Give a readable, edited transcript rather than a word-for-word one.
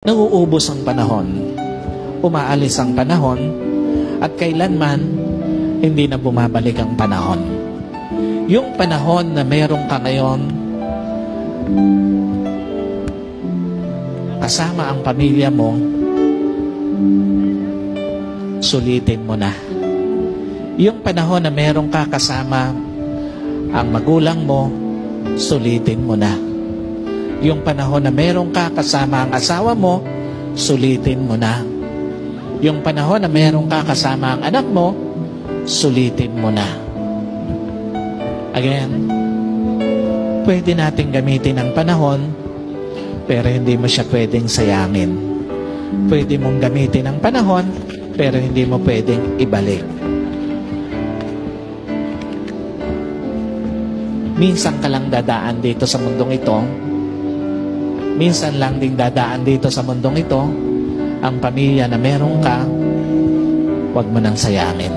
Nauubos ang panahon, umaalis ang panahon, at kailanman hindi na bumabalik ang panahon. Yung panahon na meron ka ngayon, kasama ang pamilya mo, sulitin mo na. Yung panahon na meron ka kasama ang magulang mo, sulitin mo na. Yung panahon na meron ka kasama ang asawa mo, sulitin mo na. Yung panahon na meron ka kasama ang anak mo, sulitin mo na. Again, pwede natin gamitin ang panahon, pero hindi mo siya pwedeng sayangin. Pwede mong gamitin ang panahon, pero hindi mo pwedeng ibalik. Minsan ka lang dadaan dito sa mundong ito. Minsan lang ding dadaan dito sa mundong ito. Ang pamilya na meron ka, huwag mo nang sayangin.